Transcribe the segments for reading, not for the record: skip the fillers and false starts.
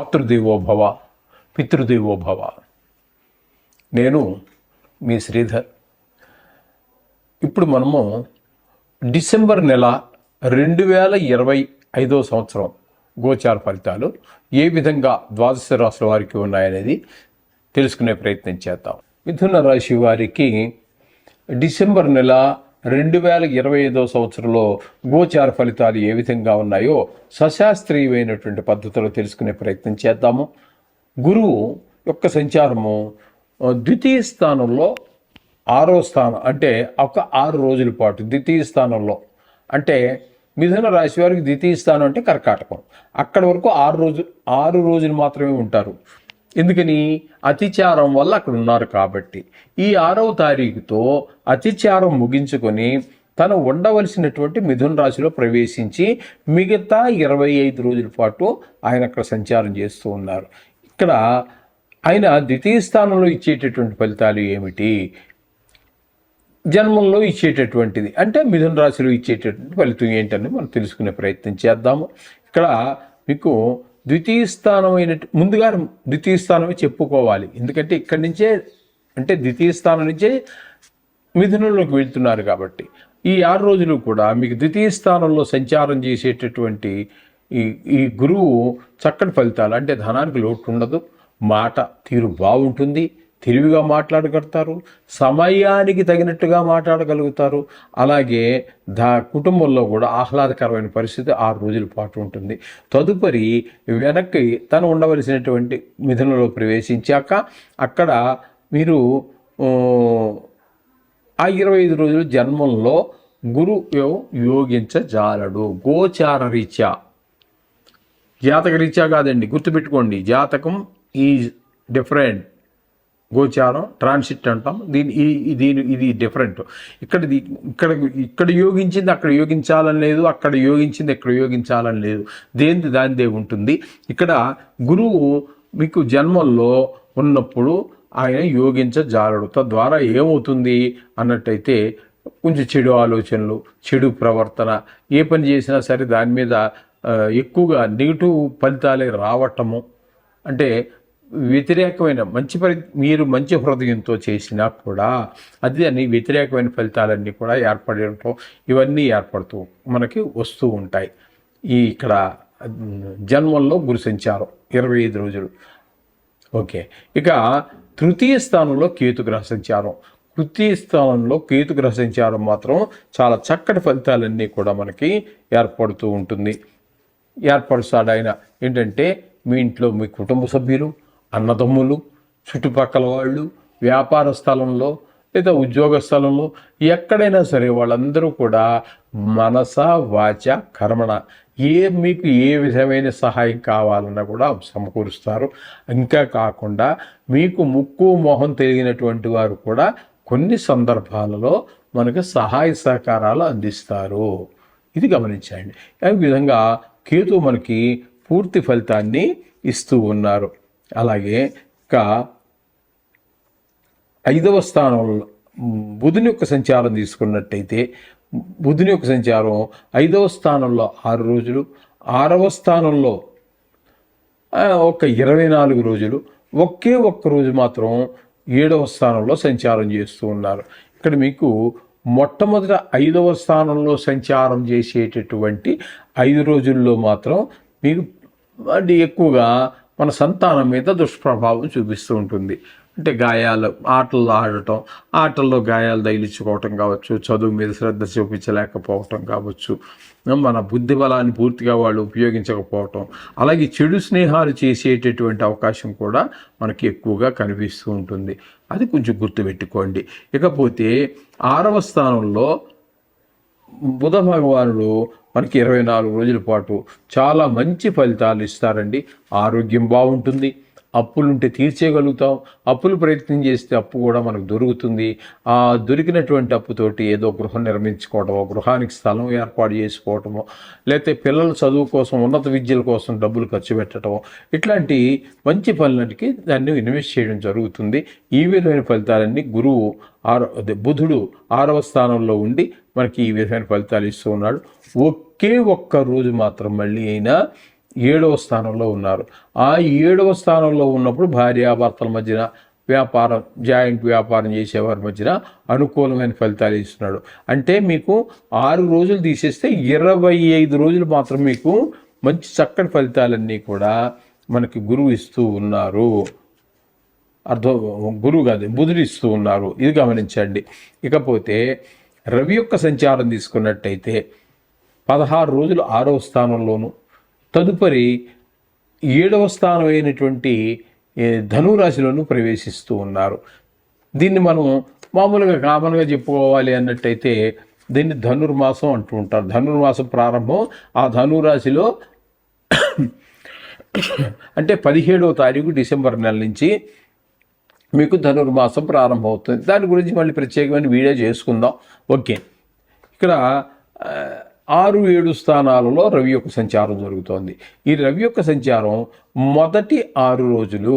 మాతృదేవో భవ, పితృదేవో భవ. నేను మీ శ్రీధర్. ఇప్పుడు మనము డిసెంబర్ నెల 2025 సంవత్సరం గోచార ఫలితాలు ఏ విధంగా ద్వాదశ రాశుల వారికి ఉన్నాయనేది తెలుసుకునే ప్రయత్నం చేద్దాం. మిథున రాశి వారికి డిసెంబర్ నెల 2025 సంవత్సరంలో గోచార ఫలితాలు ఏ విధంగా ఉన్నాయో సశాస్త్రీయమైనటువంటి పద్ధతిలో తెలుసుకునే ప్రయత్నం చేద్దాము. గురువు యొక్క సంచారము ద్వితీయ స్థానంలో 6వ స్థానం, అంటే ఒక 6 రోజుల పాటు ద్వితీయ స్థానంలో, అంటే మిథున రాశి వారికి ద్వితీయ స్థానం అంటే కర్కాటకం. అక్కడి వరకు 6 రోజులు మాత్రమే ఉంటారు. ఎందుకని? అతిచారం వల్ల అక్కడ ఉన్నారు కాబట్టి. ఈ 6వ తారీఖుతో అతిచారం ముగించుకొని తను ఉండవలసినటువంటి మిథున రాశిలో ప్రవేశించి మిగతా 25 రోజుల పాటు ఆయన అక్కడ సంచారం చేస్తూ ఉన్నారు. ఇక్కడ ఆయన ద్వితీయ స్థానంలో ఇచ్చేటటువంటి ఫలితాలు ఏమిటి, జన్మంలో ఇచ్చేటటువంటిది అంటే మిథున రాశిలో ఇచ్చేటటువంటి ఫలితం ఏంటని మనం తెలుసుకునే ప్రయత్నం చేద్దాము. ఇక్కడ మీకు ద్వితీయ స్థానం ముందుగా ద్వితీయ స్థానమే చెప్పుకోవాలి. ఎందుకంటే ఇక్కడి నుంచే, అంటే ద్వితీయ స్థానం నుంచే మిథునంలోకి వెళ్తున్నారు కాబట్టి ఈ 6 రోజులు కూడా మీకు ద్వితీయ స్థానంలో సంచారం చేసేటటువంటి ఈ గురువు చక్కటి ఫలితాలు, అంటే ధనానికి లోటు ఉండదు, మాట తీరు బాగుంటుంది, తెలివిగా మాట్లాడగలుగుతారు, సమయానికి తగినట్టుగా మాట్లాడగలుగుతారు. అలాగే కుటుంబంలో కూడా ఆహ్లాదకరమైన పరిస్థితి 6 రోజుల పాటు ఉంటుంది. తదుపరి వెనక్కి తను ఉండవలసినటువంటి మిథునంలో ప్రవేశించాక అక్కడ మీరు ఆ 25 రోజులు జన్మంలో గురువు యోగించజాలడు. గోచార రీత్యా, జాతక రీత్యా కాదండి, గుర్తుపెట్టుకోండి. జాతకం ఈజ్ డిఫరెంట్, గోచారం ట్రాన్సిట్ అంటాం ఇది డిఫరెంట్. ఇక్కడ యోగించింది అక్కడ యోగించాలని లేదు, అక్కడ యోగించింది ఇక్కడ యోగించాలని లేదు, దానిదే ఉంటుంది. ఇక్కడ గురువు మీకు జన్మల్లో ఉన్నప్పుడు ఆయన యోగించజాలడు. తద్వారా ఏమవుతుంది అన్నట్టయితే కొంచెం చెడు ఆలోచనలు, చెడు ప్రవర్తన, ఏ పని చేసినా సరే దాని మీద ఎక్కువగా నెగిటివ్ ఫలితాలే రావటము, అంటే వ్యతిరేకమైన మీరు మంచి హృదయంతో చేసినా కూడా అని వ్యతిరేకమైన ఫలితాలన్నీ కూడా ఏర్పడటం, ఇవన్నీ ఏర్పడుతూ మనకి వస్తూ ఉంటాయి. ఇక్కడ జన్మంలో గురు సంచారం 25 రోజులు. ఓకే, ఇక తృతీయ స్థానంలో కేతుగ్రహ సంచారం. తృతీయ స్థానంలో కేతుగ్రహ సంచారం మాత్రం చాలా చక్కటి ఫలితాలన్నీ కూడా మనకి ఏర్పడుతూ ఉంటుంది. ఏర్పరుస్తాడు ఆయన. ఏంటంటే మీ ఇంట్లో మీ కుటుంబ సభ్యులు, అన్నదమ్ములు, చుట్టుపక్కల వాళ్ళు, వ్యాపార స్థలంలో లేదా ఉద్యోగ స్థలంలో ఎక్కడైనా సరే వాళ్ళందరూ కూడా మనస వాచ కర్మణ మీకు ఏ విధమైన సహాయం కావాలన్నా కూడా సమకూరుస్తారు. ఇంకా కాకుండా మీకు ముక్కు మొహం తెలియనటువంటి వారు కూడా కొన్ని సందర్భాలలో మనకు సహాయ సహకారాలు అందిస్తారు. ఇది గమనించండి. ఈ విధంగా కేతు మనకి పూర్తి ఫలితాన్ని ఇస్తూ ఉన్నారు. అలాగే ఇంకా 5వ స్థానంలో బుధుని యొక్క సంచారం తీసుకున్నట్టయితే, బుధుని యొక్క సంచారం 5వ స్థానంలో 6 రోజులు, 6వ స్థానంలో ఒక 24 రోజులు, ఒక్క రోజు మాత్రం 7వ స్థానంలో సంచారం చేస్తూ ఉన్నారు. ఇక్కడ మీకు మొట్టమొదట 5వ స్థానంలో సంచారం చేసేటటువంటి 5 రోజుల్లో మాత్రం మీకు అంటే ఎక్కువగా మన సంతానం మీద దుష్ప్రభావం చూపిస్తూ ఉంటుంది. అంటే గాయాలు, ఆటల్లో ఆడటం, ఆటల్లో గాయాలు తగిలించుకోవటం కావచ్చు, చదువు మీద శ్రద్ధ చూపించలేకపోవటం కావచ్చు, మన బుద్ధి బలాన్ని పూర్తిగా వాళ్ళు ఉపయోగించకపోవటం, అలాగే చెడు స్నేహాలు చేసేటటువంటి అవకాశం కూడా మనకి ఎక్కువగా కనిపిస్తూ ఉంటుంది. అది కొంచెం గుర్తుపెట్టుకోండి. ఇకపోతే 6వ స్థానంలో బుధ భగవానుడు మనకి 24 రోజుల పాటు చాలా మంచి ఫలితాలు ఇస్తారండి. ఆరోగ్యం బాగుంటుంది, అప్పులుంటే తీర్చేయగలుగుతాం, అప్పులు ప్రయత్నం చేస్తే అప్పు కూడా మనకు దొరుకుతుంది. ఆ దొరికినటువంటి అప్పుతోటి ఏదో గృహం నిర్మించుకోవటమో, గృహానికి స్థలం ఏర్పాటు చేసుకోవటమో, లేకపోతే పిల్లల చదువు కోసం, ఉన్నత విద్యల కోసం డబ్బులు ఖర్చు పెట్టడమో, ఇట్లాంటి మంచి పనులకి దాన్ని ఇన్వెస్ట్ చేయడం జరుగుతుంది. ఈ విధమైన ఫలితాలన్నీ బుధుడు 6వ స్థానంలో ఉండి మనకి ఈ విధమైన ఫలితాలు ఇస్తూ ఉన్నాడు. ఒక్క రోజు మాత్రం మళ్ళీ అయినా 7వ స్థానంలో ఉన్నారు. ఆ 7వ స్థానంలో ఉన్నప్పుడు భార్యాభర్తల మధ్యన వ్యాపారం, జాయింట్ వ్యాపారం చేసేవారి మధ్యన అనుకూలమైన ఫలితాలు ఇస్తున్నాడు. అంటే మీకు 6 రోజులు తీసేస్తే 25 రోజులు మాత్రం మీకు మంచి చక్కటి ఫలితాలన్నీ కూడా మనకి గురువు ఇస్తూ ఉన్నారు. గురువు కాదు, బుధుడు ఇస్తూ ఉన్నారు. ఇది గమనించండి. ఇకపోతే రవి యొక్క సంచారం తీసుకున్నట్టయితే 16 రోజులు 6వ స్థానంలోను, తదుపరి 7వ స్థానం అయినటువంటి ధనురాశిలోనూ ప్రవేశిస్తూ ఉన్నారు. దీన్ని మనం మామూలుగా కామన్గా చెప్పుకోవాలి అన్నట్టయితే దీన్ని ధనుర్మాసం అంటూ ఉంటారు. ధనుర్మాసం ప్రారంభం ఆ ధనురాశిలో అంటే 17వ తారీఖు డిసెంబర్ నెల నుంచి మీకు ధనుర్మాసం ప్రారంభమవుతుంది. దాని గురించి మళ్ళీ ప్రత్యేకమైన వీడియో చేసుకుందాం. ఓకే, ఇక్కడ 6-7 స్థానాలలో రవి యొక్క సంచారం జరుగుతోంది. ఈ రవి యొక్క సంచారం మొదటి 6 రోజులు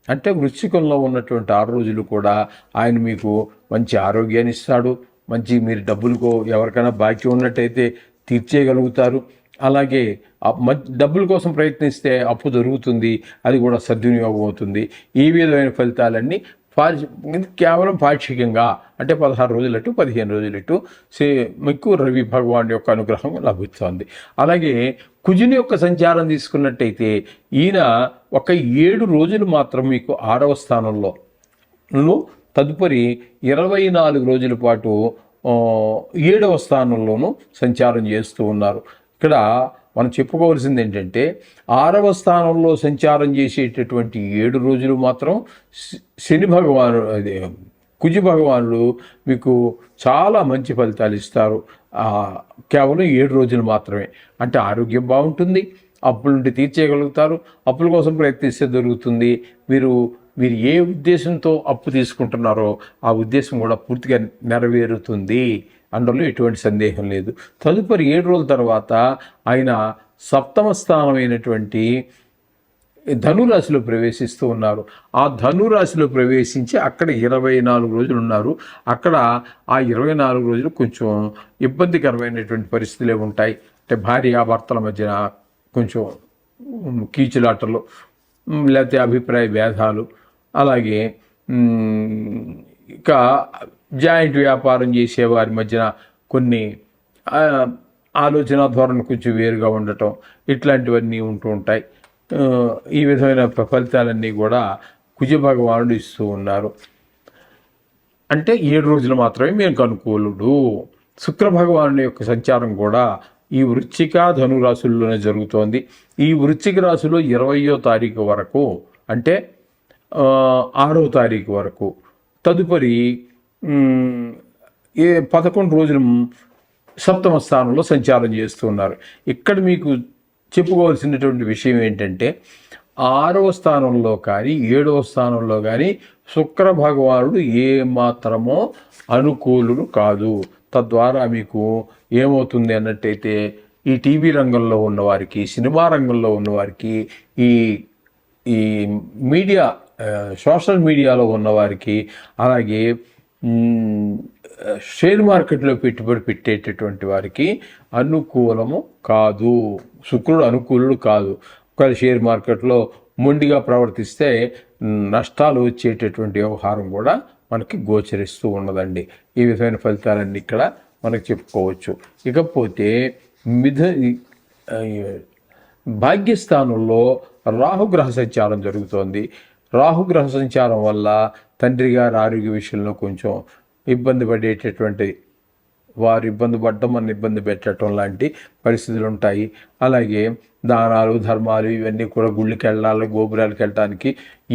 అంటే వృశ్చికంలో ఉన్నటువంటి 6 రోజులు కూడా ఆయన మీకు మంచి ఆరోగ్యాన్ని ఇస్తాడు. మంచి మీరు డబ్బులకు ఎవరికైనా బాకీ ఉన్నట్టయితే తీర్చేయగలుగుతారు. అలాగే డబ్బుల కోసం ప్రయత్నిస్తే అప్పు దొరుకుతుంది, అది కూడా సద్వినియోగం అవుతుంది. ఈ విధమైన ఫలితాలన్నీ కేవలం పాక్షికంగా అంటే 16 రోజులట్టు 15 రోజులట్టు మీకు రవి భగవాన్ యొక్క అనుగ్రహం లభిస్తుంది. అలాగే కుజుని యొక్క సంచారం తీసుకున్నట్టయితే ఈయన ఒక 7 రోజులు మాత్రం మీకు 6వ స్థానంలో, తదుపరి 24 రోజుల పాటు 7వ స్థానంలోనూ సంచారం చేస్తూ ఉన్నారు. ఇక్కడ మనం చెప్పుకోవాల్సింది ఏంటంటే 6వ స్థానంలో సంచారం చేసేటటువంటి 7 రోజులు మాత్రం శని భగవానుడు, అదే కుజ భగవానుడు మీకు చాలా మంచి ఫలితాలు ఇస్తారు. కేవలం 7 రోజులు మాత్రమే. అంటే ఆరోగ్యం బాగుంటుంది, అప్పుల నుండి తీర్చేయగలుగుతారు, అప్పుల కోసం ప్రయత్నిస్తే దొరుకుతుంది. మీరు ఏ ఉద్దేశంతో అప్పు తీసుకుంటున్నారో ఆ ఉద్దేశం కూడా పూర్తిగా నెరవేరుతుంది, అందులో ఎటువంటి సందేహం లేదు. తదుపరి 7 రోజుల తర్వాత ఆయన 7వ స్థానమైనటువంటి ధనురాశిలో ప్రవేశిస్తూ ఉన్నారు. ఆ ధనురాశిలో ప్రవేశించి అక్కడ 24 రోజులు ఉన్నారు. అక్కడ ఆ 24 రోజులు కొంచెం ఇబ్బందికరమైనటువంటి పరిస్థితులే ఉంటాయి. అంటే భార్యాభర్తల మధ్యన కొంచెం కీచులాటలు, లేకపోతే అభిప్రాయ భేదాలు, అలాగే ఇక జాయింట్ వ్యాపారం చేసేవారి మధ్యన కొన్ని ఆలోచన ధోరణి కొంచెం వేరుగా ఉండటం, ఇట్లాంటివన్నీ ఉంటూ ఉంటాయి. ఈ విధమైన ఫలితాలన్నీ కూడా కుజ భగవానుడు ఇస్తూ ఉన్నారు. అంటే 7 రోజులు మాత్రమే మీకు అనుకూలుడు. శుక్ర భగవానుడి యొక్క సంచారం కూడా ఈ వృశ్చిక ధనురాశుల్లోనే జరుగుతోంది. ఈ వృశ్చిక రాశిలో 20వ తారీఖు వరకు, అంటే 6వ తారీఖు వరకు, తదుపరి 11 రోజులు 7వ స్థానంలో సంచారం చేస్తున్నారు. ఇక్కడ మీకు చెప్పుకోవాల్సినటువంటి విషయం ఏంటంటే 6వ స్థానంలో కానీ 7వ స్థానంలో కానీ శుక్ర భగవానుడు ఏమాత్రమో అనుకూలుడు కాదు. తద్వారా మీకు ఏమవుతుంది అన్నట్టయితే ఈ టీవీ రంగంలో ఉన్నవారికి, సినిమా రంగంలో ఉన్నవారికి, ఈ మీడియా సోషల్ మీడియాలో ఉన్నవారికి, అలాగే షేర్ మార్కెట్లో పెట్టుబడి పెట్టేటటువంటి వారికి అనుకూలము కాదు. శుక్రుడు అనుకూలుడు కాదు. ఒకవేళ షేర్ మార్కెట్లో మొండిగా ప్రవర్తిస్తే నష్టాలు వచ్చేటటువంటి వ్యవహారం కూడా మనకి గోచరిస్తూ ఉన్నదండి. ఈ విధమైన ఫలితాలన్నీ ఇక్కడ మనకు చెప్పుకోవచ్చు. ఇకపోతే భాగ్యస్థానంలో రాహుగ్రహ సంచారం జరుగుతోంది. రాహుగ్రహ సంచారం వల్ల తండ్రి గారి ఆరోగ్య విషయంలో కొంచెం ఇబ్బంది పడేటటువంటి, వారు ఇబ్బంది పడడం, మన ఇబ్బంది పెట్టడం లాంటి పరిస్థితులు ఉంటాయి. అలాగే దానాలు ధర్మాలు ఇవన్నీ కూడా గుళ్ళకి వెళ్ళాలి, గోపురాలకు వెళ్ళడానికి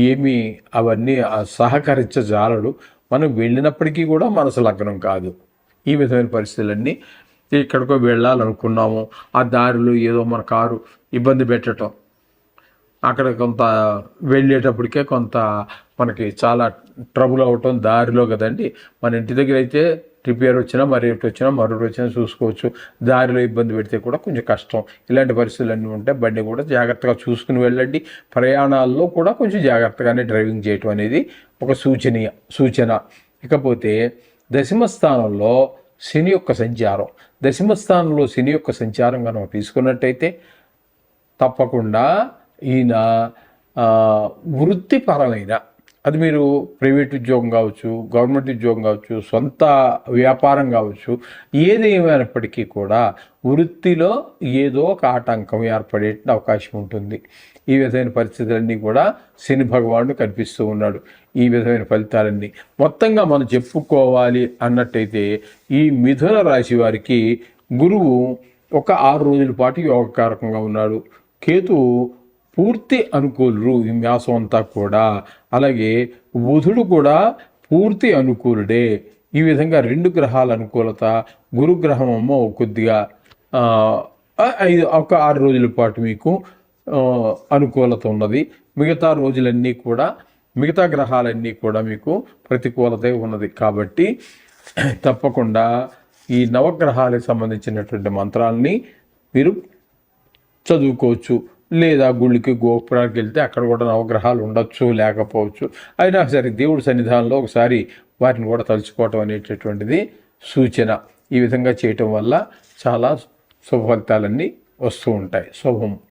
ఏమీ అవన్నీ సహకరించజాలడు. మనం వెళ్ళినప్పటికీ కూడా మనసు లగ్నం కాదు. ఈ విధమైన పరిస్థితులన్నీ ఎక్కడికో వెళ్ళాలనుకున్నాము, ఆ దారిలో ఏదో మన కారు ఇబ్బంది పెట్టడం, అక్కడ కొంత వెళ్ళేటప్పటికే కొంత మనకి చాలా ట్రబుల్ అవటం దారిలో కదండి. మన ఇంటి దగ్గర అయితే రిపేర్ వచ్చినా, మరొకటి వచ్చినా చూసుకోవచ్చు. దారిలో ఇబ్బంది పెడితే కూడా కొంచెం కష్టం. ఇలాంటి పరిస్థితులన్నీ ఉంటాయి. బండి కూడా జాగ్రత్తగా చూసుకుని వెళ్ళండి. ప్రయాణాల్లో కూడా కొంచెం జాగ్రత్తగానే డ్రైవింగ్ చేయటం అనేది ఒక సూచన. ఇకపోతే దశమస్థానంలో శని యొక్క సంచారం. దశమస్థానంలో శని యొక్క సంచారం కనుక తీసుకున్నట్టయితే తప్పకుండా ఈయన వృత్తిపరమైన, అది మీరు ప్రైవేట్ ఉద్యోగం కావచ్చు, గవర్నమెంట్ ఉద్యోగం కావచ్చు, సొంత వ్యాపారం కావచ్చు, ఏదేమైనప్పటికీ కూడా వృత్తిలో ఏదో ఒక ఆటంకం ఏర్పడే అవకాశం ఉంటుంది. ఈ విధమైన పరిస్థితులన్నీ కూడా శని భగవానుడు కనిపిస్తూ ఉన్నాడు. ఈ విధమైన ఫలితాలన్నీ మొత్తంగా మనం చెప్పుకోవాలి అన్నట్టయితే ఈ మిథున రాశి వారికి గురువు ఒక 6 రోజుల పాటు యోగకారకంగా ఉన్నాడు. కేతువు పూర్తి అనుకూలుడు ఈ మాసం అంతా కూడా. అలాగే బుధుడు కూడా పూర్తి అనుకూలుడే. ఈ విధంగా 2 గ్రహాల అనుకూలత. గురుగ్రహం ఏమో కొద్దిగా ఒక 6 రోజుల పాటు మీకు అనుకూలత ఉన్నది. మిగతా రోజులన్నీ కూడా, మిగతా గ్రహాలన్నీ కూడా మీకు ప్రతికూలత ఉన్నది. కాబట్టి తప్పకుండా ఈ నవగ్రహాలకు సంబంధించినటువంటి మంత్రాలని మీరు చదువుకోవచ్చు. లేదా గుళ్ళకి గోపురానికి వెళ్తే అక్కడ కూడా నవగ్రహాలు ఉండొచ్చు, లేకపోవచ్చు. అయినా సరే దేవుడి సన్నిధానంలో ఒకసారి వాటిని కూడా తలుచుకోవటం అనేటటువంటిది సూచన. ఈ విధంగా చేయటం వల్ల చాలా శుభ ఫలితాలన్నీ వస్తూ ఉంటాయి. శుభం.